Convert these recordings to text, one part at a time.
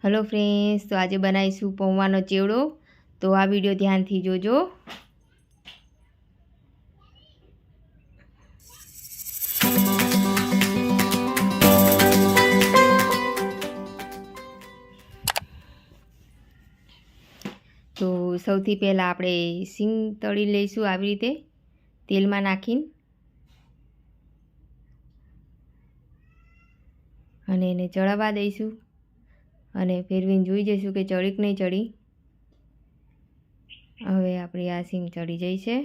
Hello friends, तो आज बनाईशू पौવાનો चेवड़ो। तो आ वीडियो ध्यान थी जोजो। तो સૌથી પહેલાં આપણે સિંગ તળી લઈશું આવી રીતે તેલમાં નાખીને, અને એને ચડવા દઈશું અને ફેરવીને જોઈ જઈશું કે ચડી કે નહીં ચડી। હવે આપણી આ સિંગ ચડી જાય છે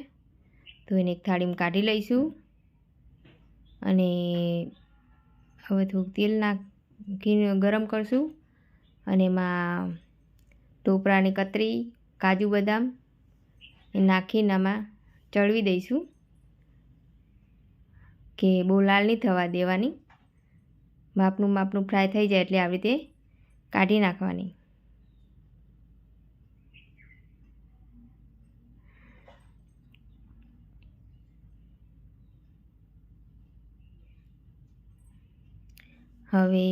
તો એને એક થાળીમાં કાઢી લઈશું અને હવે થોડુંક તેલ નાખીને ગરમ કરશું અને એમાં ટોપરાની કતરી, કાજુ બદામ એ નાખીને આમાં ચડવી દઈશું કે બહુ લાલ નહીં થવા દેવાની। માપનું ફ્રાય થઈ જાય એટલે આવી રીતે કાઢી નાખવાની। હવે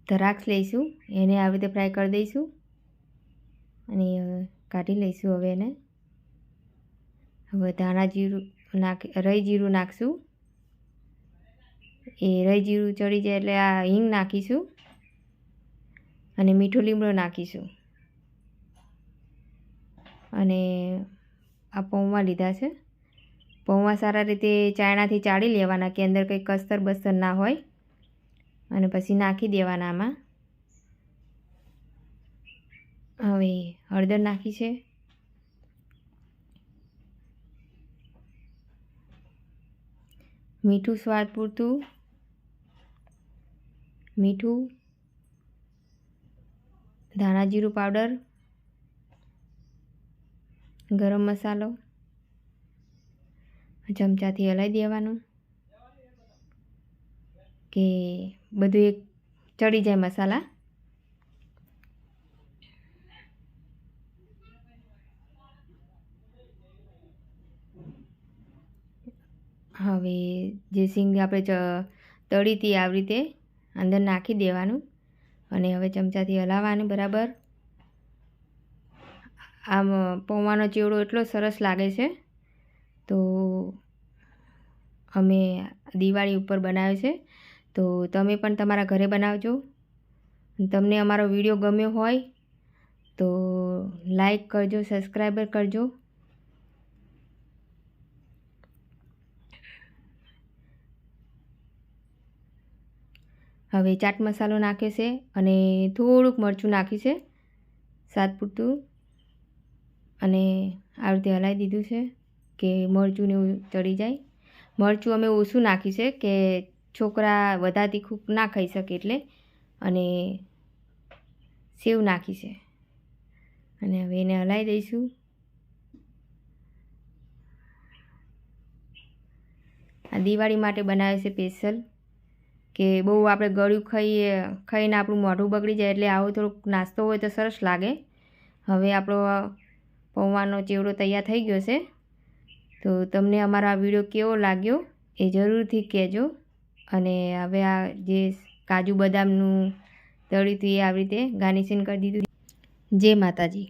દ્રાક્ષ લઈશું, એને આવી રીતે ફ્રાય કરી દઈશું અને કાઢી લઈશું। હવે એને ધાણા જીરું રાઈ જીરું નાખશું। એ રાઈ જીરું ચડી જાય એટલે આ હિંગ નાખીશું અને મીઠો લીમડો નાખીશું અને આ પૌવા લીધા છે। પૌવા સારા રીતે ચાયણાથી ચાળી લેવાના કે અંદર કંઈ કસ્તર બસ્તર ના હોય અને પછી નાખી દેવાના આમાં। હવે હળદર નાખી છે, મીઠું સ્વાદ પૂરતું મીઠું, ધાણા જીરું પાવડર, ગરમ મસાલો ચમચાથી હલાવી દેવાનું કે બધું એક ચડી જાય મસાલા। હવે જે સિંગ આપણે તળી હતી આવી રીતે અંદર નાખી દેવાનું અને હવે ચમચાથી હલાવવાનું બરાબર। આમ પૌવાનો ચેવડો એટલો સરસ લાગે છે, તો અમે દિવાળી ઉપર બનાવ્યો છે, તો તમે પણ તમારા ઘરે બનાવજો। તમને અમારો વિડીયો ગમ્યો હોય તો લાઈક કરજો, સબસ્ક્રાઈબર કરજો। હવે ચાટ મસાલો નાખ્યો છે અને થોડુંક મરચું નાખ્યું છે સ્વાદ પૂરતું અને આ રીતે હલાવી દીધું છે કે મરચું ને એવું ચડી જાય। મરચું અમે ઓછું નાખ્યું છે કે છોકરા વધારે તીખું ના ખાઈ શકે એટલે, અને સેવ નાખી છે અને હવે એને હલાવી દઈશું। આ દિવાળી માટે બનાવે છે સ્પેશિયલ, કે બહુ આપણે ગળ્યું ખાઈને આપણું મોઢું બગડી જાય, એટલે આવો થોડોક નાસ્તો હોય તો સરસ લાગે। હવે આપણો પૌવાનો ચેવડો તૈયાર થઈ ગયો છે, તો તમને અમારો આ વિડીયો કેવો લાગ્યો એ જરૂરથી કહેજો। અને હવે આ જે કાજુ બદામનું તળ્યું હતું એ આવી રીતે ગાર્નિશિંગ કરી દીધું। જય માતાજી।